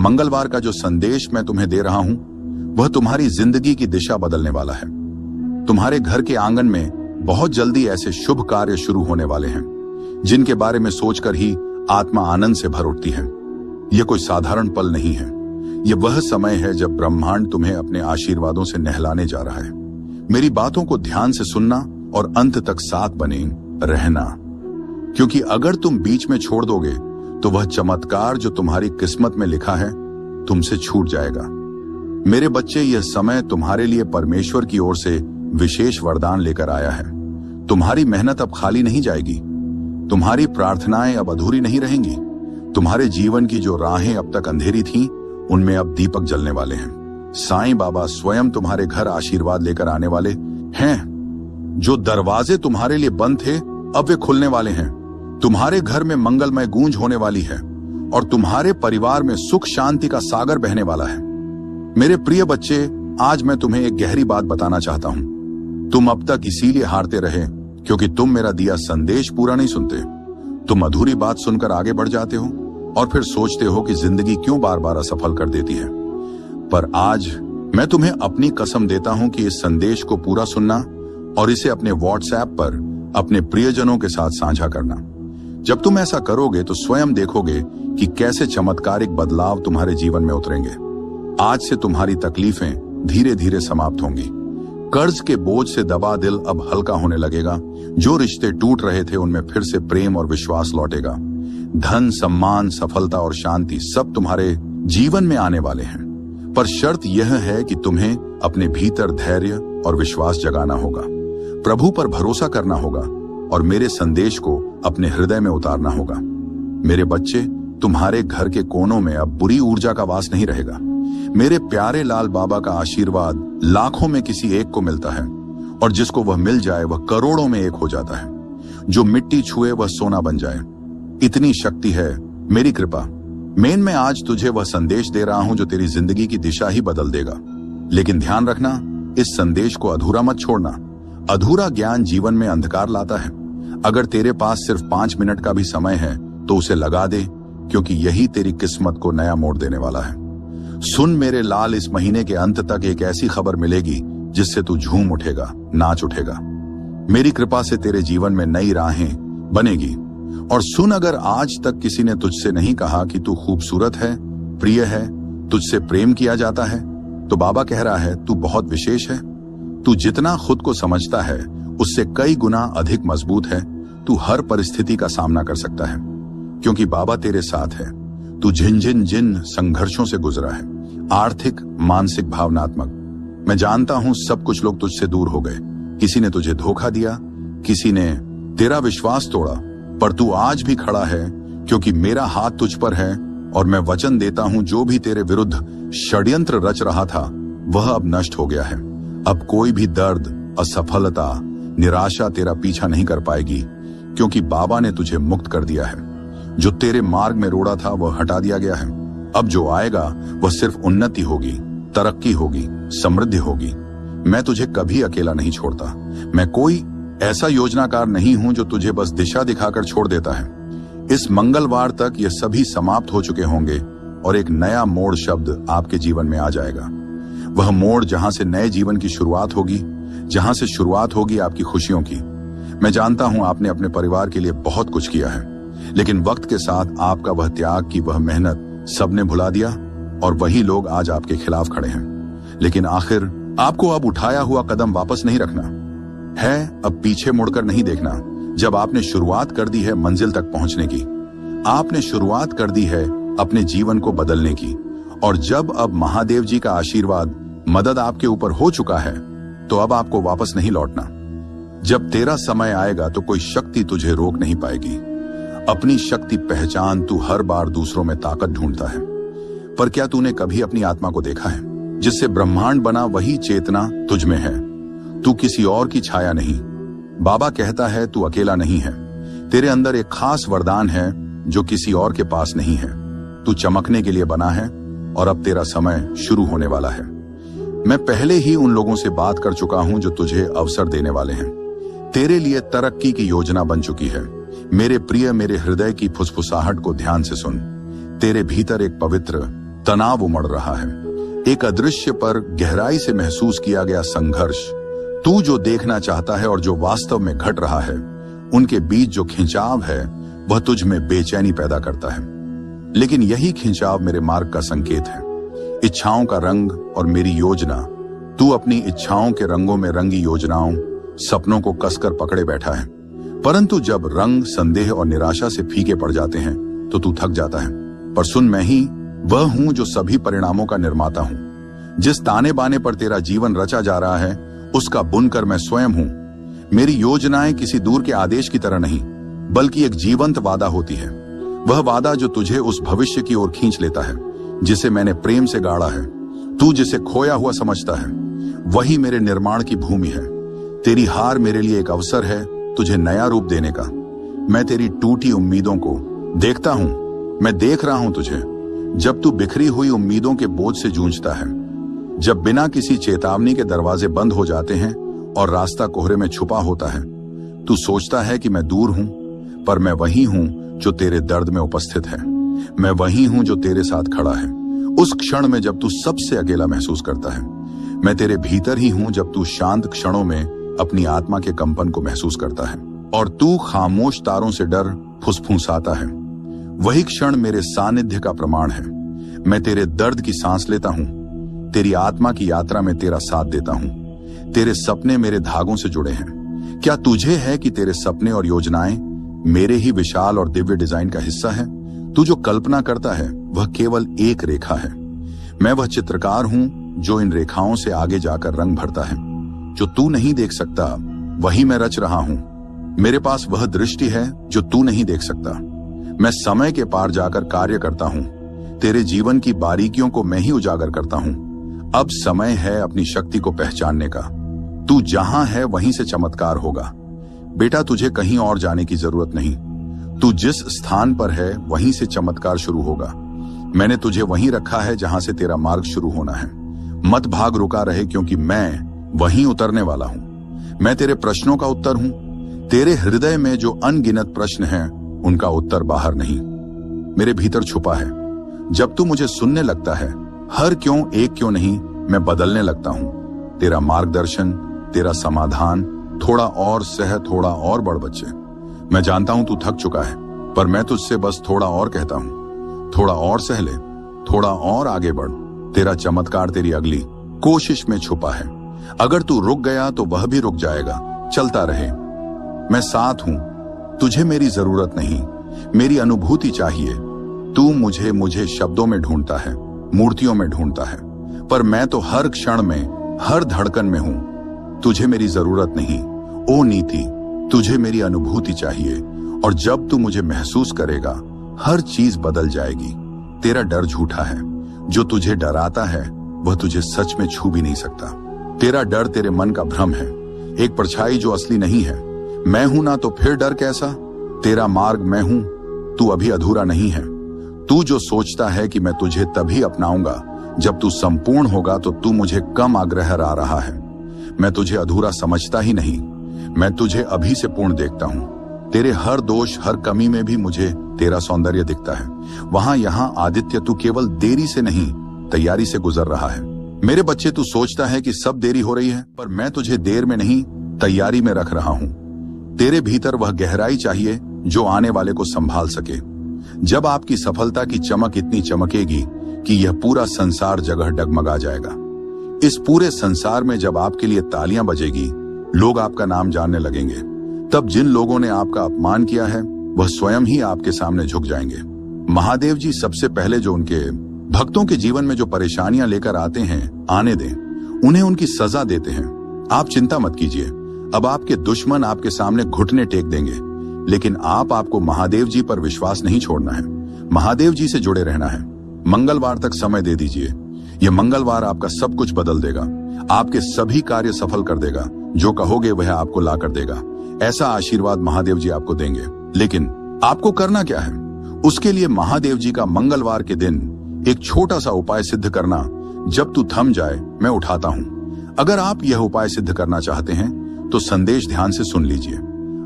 मंगलवार का जो संदेश मैं तुम्हें दे रहा हूं वह तुम्हारी जिंदगी की दिशा बदलने वाला है। तुम्हारे घर के आंगन में बहुत जल्दी ऐसे शुभ कार्य शुरू होने वाले हैं जिनके बारे में सोचकर ही आत्मा आनंद से भर उठती है। यह कोई साधारण पल नहीं है, यह वह समय है जब ब्रह्मांड तुम्हें अपने आशीर्वादों से नहलाने जा रहा है। मेरी बातों को ध्यान से सुनना और अंत तक साथ बने रहना, क्योंकि अगर तुम बीच में छोड़ दोगे तो वह चमत्कार जो तुम्हारी किस्मत में लिखा है तुमसे छूट जाएगा। मेरे बच्चे, यह समय तुम्हारे लिए परमेश्वर की ओर से विशेष वरदान लेकर आया है। तुम्हारी मेहनत अब खाली नहीं जाएगी, तुम्हारी प्रार्थनाएं अब अधूरी नहीं रहेंगी। तुम्हारे जीवन की जो राहें अब तक अंधेरी थीं, उनमें अब दीपक जलने वाले हैं। साईं बाबा स्वयं तुम्हारे घर आशीर्वाद लेकर आने वाले हैं। जो दरवाजे तुम्हारे लिए बंद थे अब वे खुलने वाले हैं। तुम्हारे घर में मंगलमय गूंज होने वाली है और तुम्हारे परिवार में सुख शांति का सागर बहने वाला है। मेरे प्रिय बच्चे, आज मैं तुम्हें एक गहरी बात बताना चाहता हूं। तुम अब तक इसीलिए हारते रहे क्योंकि तुम मेरा दिया संदेश पूरा नहीं सुनते। तुम अधूरी बात सुनकर आगे बढ़ जाते हो और फिर सोचते हो कि जिंदगी क्यों बार बार असफल कर देती है। पर आज मैं तुम्हें अपनी कसम देता हूं कि इस संदेश को पूरा सुनना और इसे अपने व्हाट्सएप पर अपने प्रियजनों के साथ साझा करना। जब तुम ऐसा करोगे तो स्वयं देखोगे कि कैसे चमत्कारिक बदलाव तुम्हारे जीवन में उतरेंगे। आज से तुम्हारी तकलीफें धीरे धीरे समाप्त होंगी। कर्ज के बोझ से दबा दिल अब हल्का होने लगेगा। जो रिश्ते टूट रहे थे उनमें फिर से प्रेम और विश्वास लौटेगा। धन, सम्मान, सफलता और शांति सब तुम्हारे जीवन में आने वाले हैं। पर शर्त यह है कि तुम्हें अपने भीतर धैर्य और विश्वास जगाना होगा, प्रभु पर भरोसा करना होगा और मेरे संदेश को अपने हृदय में उतारना होगा। मेरे बच्चे, तुम्हारे घर के कोनों में अब बुरी ऊर्जा का वास नहीं रहेगा। मेरे प्यारे लाल बाबा का आशीर्वाद लाखों में किसी एक को मिलता है और जिसको वह मिल जाए वह करोड़ों में एक हो जाता है। जो मिट्टी छुए वह सोना बन जाए, इतनी शक्ति है मेरी कृपा। मैं आज तुझे वह संदेश दे रहा हूं जो तेरी जिंदगी की दिशा ही बदल देगा। लेकिन ध्यान रखना, इस संदेश को अधूरा मत छोड़ना। अधूरा ज्ञान जीवन में अंधकार लाता है। अगर तेरे पास सिर्फ 5 मिनट का भी समय है तो उसे लगा दे, क्योंकि यही तेरी किस्मत को नया मोड़ देने वाला है। सुन मेरे लाल, इस महीने के अंत तक एक ऐसी खबर मिलेगी जिससे तू झूम उठेगा, नाच उठेगा। मेरी कृपा से तेरे जीवन में नई राहें बनेगी। और सुन, अगर आज तक किसी ने तुझसे नहीं कहा कि तू खूबसूरत है, प्रिय है, तुझसे प्रेम किया जाता है, तो बाबा कह रहा है तू बहुत विशेष है। तू जितना खुद को समझता है उससे कई गुना अधिक मजबूत है। तू हर परिस्थिति का सामना कर सकता है क्योंकि बाबा तेरे साथ है। तू जिन संघर्षों से गुजरा है, आर्थिक, मानसिक, भावनात्मक। मैं जानता हूं सब कुछ लोग तुझसे दूर हो गए। किसी ने तुझे धोखा दिया, किसी ने तेरा विश्वास तोड़ा, पर तू आज भी खड़ा है क्योंकि मेरा हाथ तुझ पर है और मैं वचन देता हूं जो भी तेरे विरुद्ध षड्यंत्र रच रहा था वह अब नष्ट हो गया है। अब कोई भी दर्द, असफलता, निराशा तेरा पीछा नहीं कर पाएगी क्योंकि बाबा ने तुझे मुक्त कर दिया है। जो तेरे मार्ग में रोड़ा था वह हटा दिया गया है। अब जो आएगा वह सिर्फ उन्नति होगी, तरक्की होगी, समृद्धि होगी। मैं तुझे कभी अकेला नहीं छोड़ता। मैं कोई ऐसा योजनाकार नहीं हूं जो तुझे बस दिशा दिखाकर छोड़ देता है। इस मंगलवार तक ये सभी समाप्त हो चुके होंगे और एक नया मोड़ शब्द आपके जीवन में आ जाएगा। वह मोड़ जहां से नए जीवन की शुरुआत होगी, जहां से शुरुआत होगी आपकी खुशियों की। मैं जानता हूं आपने अपने परिवार के लिए बहुत कुछ किया है, लेकिन वक्त के साथ आपका वह त्याग की वह मेहनत सबने भुला दिया और वही लोग आज आपके खिलाफ खड़े हैं। लेकिन आखिर आपको अब उठाया हुआ कदम वापस नहीं रखना है, अब पीछे मुड़कर नहीं देखना। जब आपने शुरुआत कर दी है मंजिल तक पहुंचने की, आपने शुरुआत कर दी है अपने जीवन को बदलने की, और जब अब महादेव जी का आशीर्वाद, मदद आपके ऊपर हो चुका है, तो अब आपको वापस नहीं लौटना। जब तेरा समय आएगा तो कोई शक्ति तुझे रोक नहीं पाएगी। अपनी शक्ति पहचान, तू हर बार दूसरों में ताकत ढूंढता है, पर क्या तूने कभी अपनी आत्मा को देखा है? जिससे ब्रह्मांड बना वही चेतना तुझ में है। तू किसी और की छाया नहीं। बाबा कहता है तू अकेला नहीं है। तेरे अंदर एक खास वरदान है जो किसी और के पास नहीं है। तू चमकने के लिए बना है और अब तेरा समय शुरू होने वाला है। मैं पहले ही उन लोगों से बात कर चुका हूं जो तुझे अवसर देने वाले हैं। तेरे लिए तरक्की की योजना बन चुकी है। मेरे प्रिय, मेरे हृदय की फुसफुसाहट को ध्यान से सुन। तेरे भीतर एक पवित्र तनाव उमड़ रहा है, एक अदृश्य पर गहराई से महसूस किया गया संघर्ष। तू जो देखना चाहता है और जो वास्तव में घट रहा है, उनके बीच जो खिंचाव है वह तुझ में बेचैनी पैदा करता है। लेकिन यही खिंचाव मेरे मार्ग का संकेत है, इच्छाओं का रंग और मेरी योजना। तू अपनी इच्छाओं के रंगों में रंगी योजनाओं, सपनों को कसकर पकड़े बैठा है, परंतु जब रंग संदेह और निराशा से फीके पड़ जाते हैं तो तू थक जाता है। पर सुन, मैं ही वह हूं जो सभी परिणामों का निर्माता हूं। जिस ताने बाने पर तेरा जीवन रचा जा रहा है, उसका बुनकर मैं स्वयं हूं। मेरी योजनाएं किसी दूर के आदेश की तरह नहीं, बल्कि एक जीवंत वादा होती है। वह वादा जो तुझे उस भविष्य की ओर खींच लेता है जिसे मैंने प्रेम से गाड़ा है। तू जिसे खोया हुआ समझता है, वही मेरे निर्माण की भूमि है। तेरी हार मेरे लिए एक अवसर है तुझे नया रूप देने का। मैं तेरी टूटी उम्मीदों को देखता हूं, मैं देख रहा हूं तुझे, जब तू बिखरी हुई उम्मीदों के बोझ से जूझता है, जब बिना किसी चेतावनी के दरवाजे बंद हो जाते हैं और रास्ता कोहरे में छुपा होता है। तू सोचता है कि मैं दूर हूं, पर मैं वही हूं जो तेरे दर्द में उपस्थित है। मैं वही हूं जो तेरे साथ खड़ा है उस क्षण में जब तू सबसे अकेला महसूस करता है। मैं तेरे भीतर ही हूं जब तू शांत क्षणों में अपनी आत्मा के कंपन को महसूस करता है और तू खामोश तारों से डर फुसफुसाता है। वही क्षण मेरे सानिध्य का प्रमाण है। मैं तेरे दर्द की सांस लेता हूं, तेरी आत्मा की यात्रा में तेरा साथ देता हूं। तेरे सपने मेरे धागों से जुड़े हैं। क्या तुझे है कि तेरे सपने और योजनाएं मेरे ही विशाल और दिव्य डिजाइन का हिस्सा है? तू जो कल्पना करता है वह केवल एक रेखा है। मैं वह चित्रकार हूं जो इन रेखाओं से आगे जाकर रंग भरता है। जो तू नहीं देख सकता वही मैं रच रहा हूं। मेरे पास वह दृष्टि है जो तू नहीं देख सकता। मैं समय के पार जाकर कार्य करता हूं। तेरे जीवन की बारीकियों को मैं ही उजागर करता हूं। अब समय है अपनी शक्ति को पहचानने का। तू जहां है वहीं से चमत्कार होगा। बेटा, तुझे कहीं और जाने की जरूरत नहीं। तू जिस स्थान पर है वहीं से चमत्कार शुरू होगा। मैंने तुझे वहीं रखा है जहां से तेरा मार्ग शुरू होना है। मत भाग, रुका रहे, क्योंकि मैं वहीं उतरने वाला हूं। मैं तेरे प्रश्नों का उत्तर हूं। तेरे हृदय में जो अनगिनत प्रश्न हैं, उनका उत्तर बाहर नहीं, मेरे भीतर छुपा है। जब तू मुझे सुनने लगता है, हर क्यों एक क्यों नहीं, मैं बदलने लगता हूं। तेरा मार्गदर्शन, तेरा समाधान, थोड़ा और सह, थोड़ा और बढ़ बच्चे। मैं जानता हूं तू थक चुका है, पर मैं तुझसे बस थोड़ा और कहता हूं। थोड़ा और सह ले, थोड़ा और आगे बढ़। तेरा चमत्कार तेरी अगली कोशिश में छुपा है। अगर तू रुक गया तो वह भी रुक जाएगा। चलता रहे, मैं साथ हूं। तुझे मेरी जरूरत नहीं, मेरी अनुभूति चाहिए। तू मुझे शब्दों में ढूंढता है, मूर्तियों में ढूंढता है, पर मैं तो हर क्षण में, हर धड़कन में हूं। तुझे मेरी जरूरत नहीं ओ नीति, तुझे मेरी अनुभूति चाहिए। और जब तू मुझे महसूस करेगा, हर चीज बदल जाएगी। तेरा डर झूठा है। जो तुझे डराता है वह तुझे सच में छू भी नहीं सकता। तेरा डर तेरे मन का भ्रम है, एक परछाई जो असली नहीं है। मैं हूं ना, तो फिर डर कैसा? तेरा मार्ग मैं हूं, तू अभी अधूरा नहीं है। तू जो सोचता है कि मैं तुझे तभी अपनाऊंगा जब तू संपूर्ण होगा, तो तू मुझे कम आग्रह आ रहा है। मैं तुझे अधूरा समझता ही नहीं, मैं तुझे अभी से पूर्ण देखता हूं। तेरे हर दोष, हर कमी में भी मुझे तेरा सौंदर्य दिखता है। वहां यहां आदित्य, तू केवल देरी से नहीं, तैयारी से गुजर रहा है। मेरे बच्चे, तू सोचता है कि सब देरी हो रही है, पर मैं तुझे देर में नहीं, तैयारी में रख रहा हूं। तेरे भीतर वह गहराई चाहिए जो आने वाले को संभाल सके। जब आपकी सफलता की चमक इतनी चमकेगी कि यह पूरा संसार जगह डगमगा जाएगा। इस पूरे संसार में जब आपके लिए तालियां बजेगी, लोग आपका नाम जानने लगेंगे, तब जिन लोगों ने आपका अपमान किया है वह स्वयं ही आपके सामने झुक जाएंगे। महादेव जी सबसे पहले जो उनके भक्तों के जीवन में जो परेशानियां लेकर आते हैं, आने दें, उन्हें उनकी सजा देते हैं। आप चिंता मत कीजिए, अब आपके दुश्मन आपके सामने घुटने टेक देंगे, लेकिन आपको महादेव जी पर विश्वास नहीं छोड़ना है। महादेव जी से जुड़े रहना है। मंगलवार तक समय दे दीजिए। यह मंगलवार आपका सब कुछ बदल देगा, आपके सभी कार्य सफल कर देगा। जो कहोगे वह आपको ला कर देगा। ऐसा आशीर्वाद महादेव जी आपको देंगे। लेकिन आपको करना क्या है? उसके लिए महादेव जी का मंगलवार के दिन एक छोटा सा उपाय सिद्ध करना। जब तू थम जाए, मैं उठाता हूं। अगर आप यह उपाय सिद्ध करना चाहते हैं तो संदेश ध्यान से सुन लीजिए।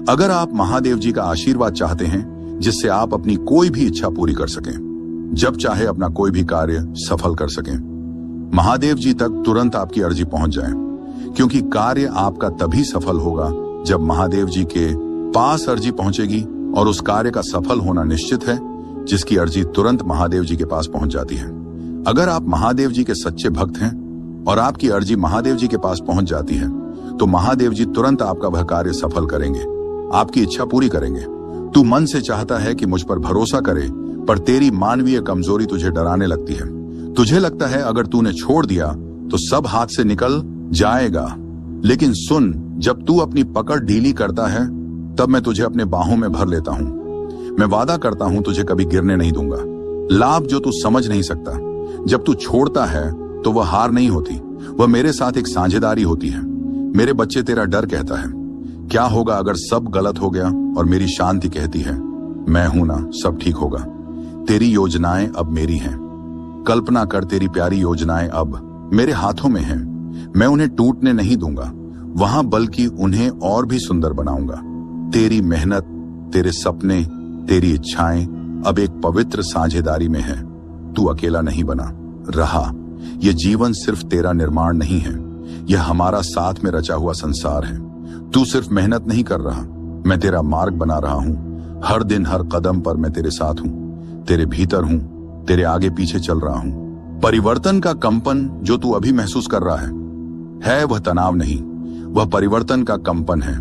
अगर आप महादेव जी का आशीर्वाद चाहते हैं जिससे आप अपनी कोई भी इच्छा पूरी कर सकें, जब चाहे अपना कोई भी कार्य सफल कर सकें। महादेव जी तक तुरंत आपकी अर्जी पहुंच जाए, क्योंकि कार्य आपका तभी सफल होगा जब महादेव जी के पास अर्जी पहुंचेगी, और उस कार्य का सफल होना निश्चित है जिसकी अर्जी तुरंत महादेव जी के पास पहुंच जाती है। अगर आप महादेव जी के सच्चे भक्त हैं और आपकी अर्जी महादेव जी के पास पहुंच जाती है, तो महादेव जी तुरंत आपका वह कार्य सफल करेंगे, आपकी इच्छा पूरी करेंगे। तू मन से चाहता है कि मुझ पर भरोसा करे, पर तेरी मानवीय कमजोरी तुझे डराने लगती है। तुझे लगता है अगर तूने छोड़ दिया तो सब हाथ से निकल जाएगा। लेकिन सुन, जब तू अपनी पकड़ ढीली करता है तब मैं तुझे अपने बाहों में भर लेता हूं। मैं वादा करता हूं तुझे कभी गिरने नहीं दूंगा। लाभ जो तू समझ नहीं सकता, जब तू छोड़ता है तो वह हार नहीं होती, वह मेरे साथ एक साझेदारी होती है। मेरे बच्चे, तेरा डर कहता है क्या होगा अगर सब गलत हो गया, और मेरी शांति कहती है मैं हूं ना, सब ठीक होगा। तेरी योजनाएं अब मेरी हैं। कल्पना कर, तेरी प्यारी योजनाएं अब मेरे हाथों में हैं। मैं उन्हें टूटने नहीं दूंगा वहां, बल्कि उन्हें और भी सुंदर बनाऊंगा। तेरी मेहनत, तेरे सपने, तेरी इच्छाएं अब एक पवित्र साझेदारी में है। तू अकेला नहीं बना रहा। यह जीवन सिर्फ तेरा निर्माण नहीं है, यह हमारा साथ में रचा हुआ संसार है। तू सिर्फ मेहनत नहीं कर रहा, मैं तेरा मार्ग बना रहा हूं। हर दिन हर कदम पर मैं तेरे साथ हूं, तेरे भीतर हूं, तेरे आगे पीछे चल रहा हूं। परिवर्तन का कंपन जो तू अभी महसूस कर रहा है वह तनाव नहीं, वह परिवर्तन का कंपन है।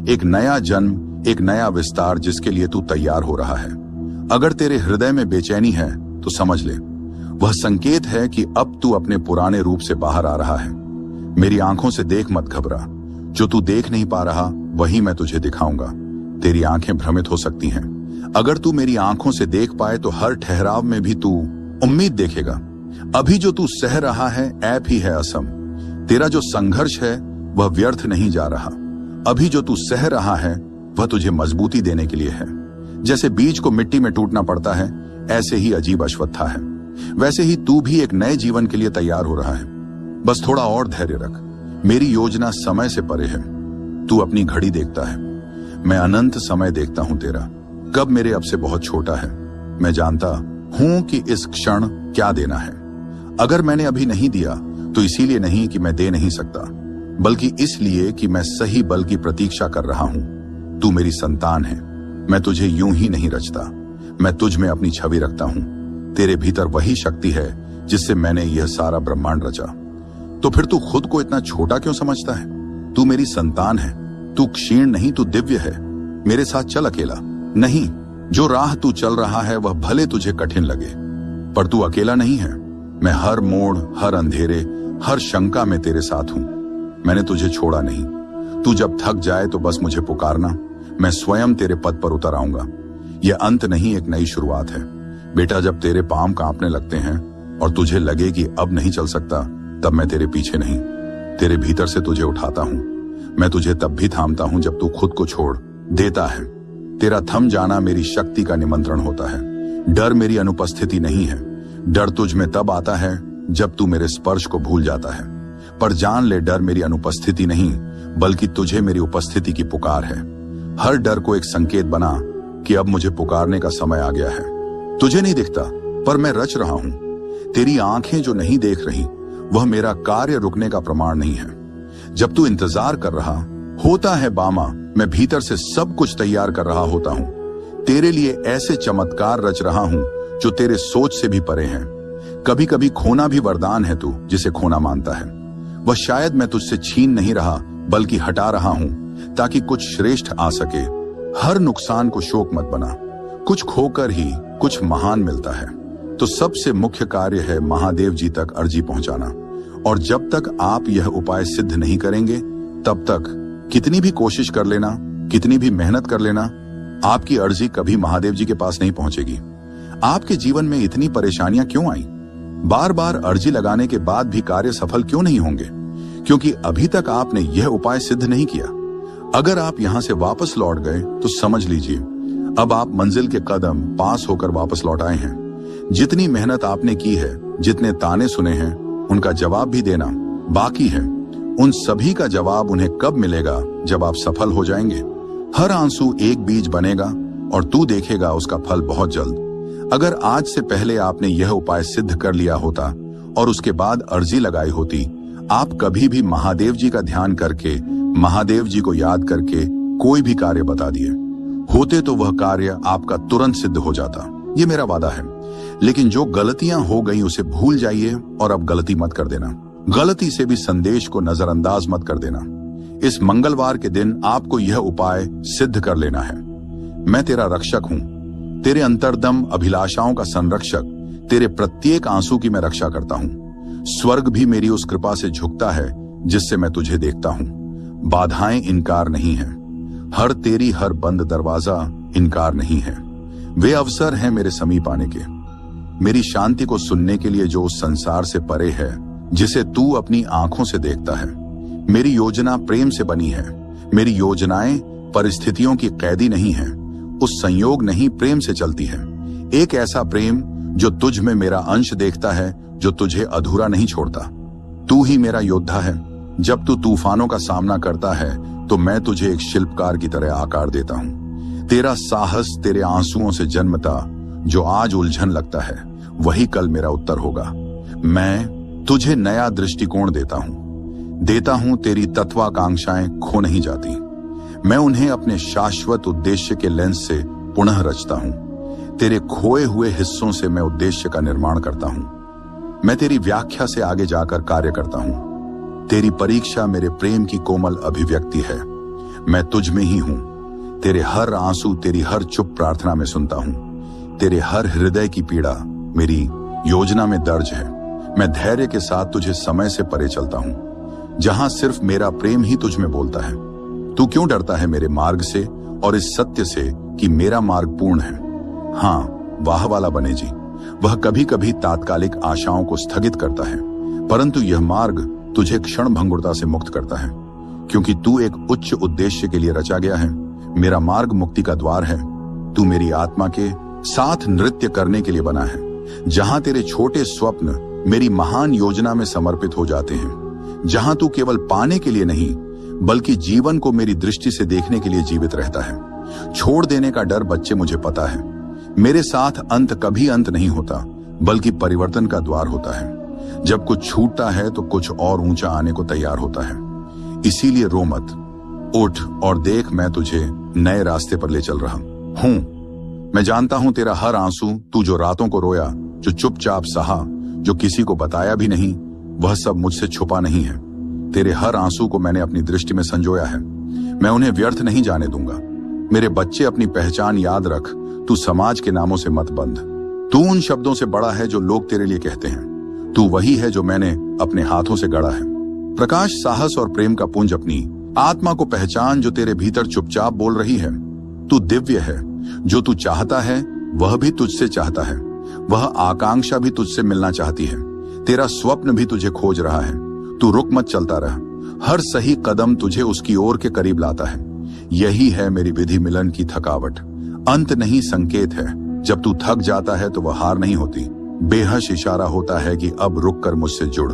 एक नया जन्म, एक नया विस्तार जिसके लिए तू तैयार हो रहा है। अगर तेरे हृदय में बेचैनी है तो समझ ले, वह संकेत है कि अब तू अपने पुराने रूप से बाहर आ रहा है। मेरी आंखों से देख, मत घबरा। जो तू देख नहीं पा रहा वही मैं तुझे दिखाऊंगा। तेरी आंखें भ्रमित हो सकती हैं, अगर तू मेरी आंखों से देख पाए तो हर ठहराव में भी तू उम्मीद देखेगा। अभी जो तू सह रहा है ऐप ही है असम। तेरा जो संघर्ष है वह व्यर्थ नहीं जा रहा। अभी जो तू सह रहा है वह तुझे मजबूती देने के लिए है। जैसे बीज को मिट्टी में टूटना पड़ता है, ऐसे ही अजीब अश्वत्था है, वैसे ही तू भी एक नए जीवन के लिए तैयार हो रहा है। बस थोड़ा और धैर्य रख। मेरी योजना समय से परे है। तू अपनी घड़ी देखता है, मैं अनंत समय देखता हूं तेरा। कब मेरे अब से बहुत छोटा है। मैं जानता हूं कि इस क्षण क्या देना है। अगर मैंने अभी नहीं दिया तो इसीलिए नहीं कि मैं दे नहीं सकता, बल्कि इसलिए कि मैं सही बल की प्रतीक्षा कर रहा हूं। तू मेरी संतान है, मैं तुझे यूं ही नहीं रचता, मैं तुझ में अपनी छवि रखता हूं। तेरे भीतर वही शक्ति है जिससे मैंने यह सारा ब्रह्मांड रचा। तो फिर तू खुद को इतना छोटा क्यों समझता है? तू मेरी संतान है, तू क्षीण नहीं, तू दिव्य है। मेरे साथ चल अकेला नहीं। जो राह तू चल रहा है वह भले तुझे कठिन लगे, पर तू अकेला नहीं है। मैं हर मोड़, हर अंधेरे, हर शंका में तेरे साथ हूं। मैंने तुझे छोड़ा नहीं। तू जब थक जाए तो बस मुझे पुकारना, मैं स्वयं तेरे पद पर उतर आऊंगा। यह अंत नहीं, एक नई शुरुआत है। बेटा, जब तेरे पांव कांपने लगते हैं और तुझे लगे कि अब नहीं चल सकता, तब मैं तेरे पीछे नहीं, तेरे भीतर से तुझे उठाता हूं। मैं तुझे तब भी थामता हूं जब तू खुद को छोड़ देता है। तेरा थम जाना मेरी शक्ति का निमंत्रण होता है। डर मेरी अनुपस्थिति नहीं है। डर तुझ में तब आता है जब तू मेरे स्पर्श को भूल जाता है। पर जान ले, डर मेरी अनुपस्थिति नहीं, बल्कि तुझे मेरी उपस्थिति की पुकार है। हर डर को एक संकेत बना कि अब मुझे पुकारने का समय आ गया है। तुझे नहीं दिखता, पर मैं रच रहा हूं। तेरी आंखें जो नहीं देख रही वह मेरा कार्य रुकने का प्रमाण नहीं है। जब तू इंतजार कर रहा होता है बामा, मैं भीतर से सब कुछ तैयार कर रहा होता हूं। तेरे लिए ऐसे चमत्कार रच रहा हूं जो तेरे सोच से भी परे हैं। कभी कभी खोना भी वरदान है, तू जिसे खोना मानता है। वह शायद मैं तुझसे छीन नहीं रहा, बल्कि हटा रहा हूं, ताकि कुछ श्रेष्ठ आ सके। हर नुकसान को शोक मत बना। कुछ खोकर ही कुछ महान मिलता है। तो सबसे मुख्य कार्य है महादेव जी तक अर्जी पहुंचाना। और जब तक आप यह उपाय सिद्ध नहीं करेंगे, तब तक कितनी भी कोशिश कर लेना, कितनी भी मेहनत कर लेना, आपकी अर्जी कभी महादेव जी के पास नहीं पहुंचेगी। आपके जीवन में इतनी परेशानियां क्यों आई? बार बार अर्जी लगाने के बाद भी कार्य सफल क्यों नहीं होंगे? क्योंकि अभी तक आपने यह उपाय सिद्ध नहीं किया। अगर आप यहां से वापस लौट गए तो समझ लीजिए अब आप मंजिल के कदम पास होकर वापस लौट आए हैं। जितनी मेहनत आपने की है, जितने ताने सुने हैं, उनका जवाब भी देना बाकी है। उन सभी का जवाब उन्हें कब मिलेगा? जब आप सफल हो जाएंगे। हर आंसू एक बीज बनेगा और तू देखेगा उसका फल बहुत जल्द। अगर आज से पहले आपने यह उपाय सिद्ध कर लिया होता और उसके बाद अर्जी लगाई होती, आप कभी भी महादेव जी का ध्यान करके, महादेव जी को याद करके कोई भी कार्य बता दिए होते तो वह कार्य आपका तुरंत सिद्ध हो जाता। ये मेरा वादा है। लेकिन जो गलतियां हो गई उसे भूल जाइए और अब गलती मत कर देना। गलती से भी संदेश को नजरअंदाज मत कर देना। इस मंगलवार के दिन आपको यह उपाय सिद्ध कर लेना है। मैं तेरा रक्षक हूं, तेरे अंतर्दम अभिलाषाओं का संरक्षक, तेरे प्रत्येक आंसू की मैं रक्षा करता हूं। स्वर्ग भी मेरी उस कृपा से झुकता है जिससे मैं तुझे देखता हूं। बाधाएं इनकार नहीं है, तेरी हर बंद दरवाजा इनकार नहीं है। वे अवसर हैं मेरे समीप आने के, मेरी शांति को सुनने के लिए जो उस संसार से परे है जिसे तू अपनी आंखों से देखता है। मेरी योजना प्रेम से बनी है। मेरी योजनाएं परिस्थितियों की कैदी नहीं है, उस संयोग नहीं प्रेम से चलती है। एक ऐसा प्रेम जो तुझ में मेरा अंश देखता है, जो तुझे अधूरा नहीं छोड़ता। तू ही मेरा योद्धा है। जब तू तूफानों का सामना करता है तो मैं तुझे एक शिल्पकार की तरह आकार देता हूं। तेरा साहस तेरे आंसुओं से जन्मता जो आज उलझन लगता है, वही कल मेरा उत्तर होगा। मैं तुझे नया दृष्टिकोण देता हूं। तेरी तत्वाकांक्षाएं खो नहीं जाती। मैं उन्हें अपने शाश्वत उद्देश्य के लेंस से पुनः रचता हूं। तेरे खोए हुए हिस्सों से मैं उद्देश्य का निर्माण करता हूं। मैं तेरी व्याख्या से आगे जाकर कार्य करता हूं। तेरी परीक्षा मेरे प्रेम की कोमल अभिव्यक्ति है। मैं तुझ में ही हूं। तेरे हर आंसू, तेरी हर चुप प्रार्थना में सुनता हूं। तेरे हर हृदय की पीड़ा मेरी योजना में दर्ज है। मैं धैर्य के साथ तुझे समय से परे चलता हूं, जहां सिर्फ मेरा प्रेम ही तुझ में बोलता है। तू क्यों डरता है मेरे मार्ग से और इस सत्य से कि मेरा मार्ग पूर्ण है। हाँ, वाह वाला बने जी, वह कभी कभी तात्कालिक आशाओं को स्थगित करता है, परंतु यह मार्ग तुझे क्षण भंगुरता से मुक्त करता है, क्योंकि तू एक उच्च उद्देश्य के लिए रचा गया है। मेरा मार्ग मुक्ति का द्वार है। तू मेरी आत्मा के साथ नृत्य करने के लिए बना है, जहां तेरे छोटे स्वप्न मेरी महान योजना में समर्पित हो जाते हैं, जहां तू केवल पाने के लिए नहीं बल्कि जीवन को मेरी दृष्टि से देखने के लिए जीवित रहता है। छोड़ देने का डर बच्चे मुझे पता है। मेरे साथ अंत कभी अंत नहीं होता, बल्कि परिवर्तन का द्वार होता है। जब कुछ छूटता है तो कुछ और ऊंचा आने को तैयार होता है। इसीलिए रो मत, उठ और देख, मैं तुझे नए रास्ते पर ले चल रहा हूं। मैं जानता हूं तेरा हर आंसू, तू जो रातों को रोया, जो चुपचाप सहा, जो किसी को बताया भी नहीं, वह सब मुझसे छुपा नहीं है। तेरे हर आंसू को मैंने अपनी दृष्टि में संजोया है। मैं उन्हें व्यर्थ नहीं जाने दूंगा। मेरे बच्चे, अपनी पहचान याद रख। तू समाज के नामों से मत बंध। तू उन शब्दों से बड़ा है जो लोग तेरे लिए कहते हैं। तू वही है जो मैंने अपने हाथों से गढ़ा है। प्रकाश, साहस और प्रेम का पुंज अपनी आत्मा को पहचान, जो तेरे भीतर चुपचाप बोल रही है। तू दिव्य है। जो तू चाहता है वह भी तुझसे चाहता है। वह आकांक्षा भी तुझसे मिलना चाहती है। तेरा स्वप्न भी तुझे खोज रहा है। तू रुक मत, चलता रह। हर सही कदम तुझे उसकी ओर के करीब लाता है। यही है मेरी विधि मिलन की थकावट। अंत नहीं, संकेत है। जब तू थक जाता है तो वह हार नहीं होती, बेहश इशारा होता है कि अब रुक कर मुझसे जुड़।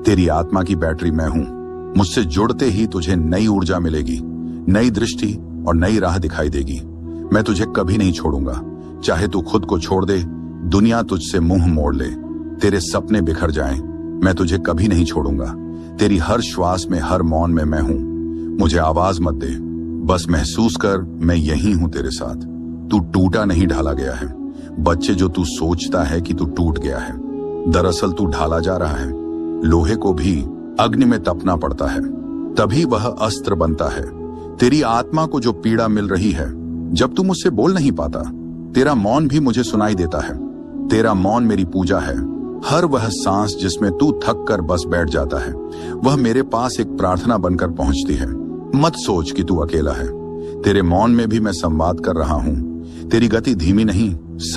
तेरी आत्मा की बैटरी मैं हूं। मुझसे जुड़ते ही तुझे नई ऊर्जा मिलेगी, नई दृष्टि और नई राह दिखाई देगी। मैं तुझे कभी नहीं छोड़ूंगा। चाहे तू खुद को छोड़ दे, दुनिया तुझसे मुंह मोड़ ले, तेरे सपने बिखर जाएं, मैं तुझे कभी नहीं छोड़ूंगा। तेरी हर श्वास में, हर मौन में मैं हूं। मुझे आवाज मत दे, बस महसूस कर, मैं यही हूं तेरे साथ। तू टूटा नहीं, ढाला गया है। बच्चे, जो तू सोचता है कि तू टूट गया है, दरअसल तू ढाला जा रहा है। लोहे को भी अग्नि में तपना पड़ता है, तभी वह अस्त्र बनता है। तेरी आत्मा को जो पीड़ा मिल रही है, जब तू मुझसे बोल नहीं पाता, तेरा मौन भी मुझे सुनाई देता है। तेरा मौन मेरी पूजा है। हर वह सांस जिसमें तू थक कर बस बैठ जाता है, वह मेरे पास एक प्रार्थना बनकर पहुंचती है। मत सोच कि तू अकेला है। तेरे मौन में भी मैं संवाद कर रहा हूं। तेरी गति धीमी नहीं,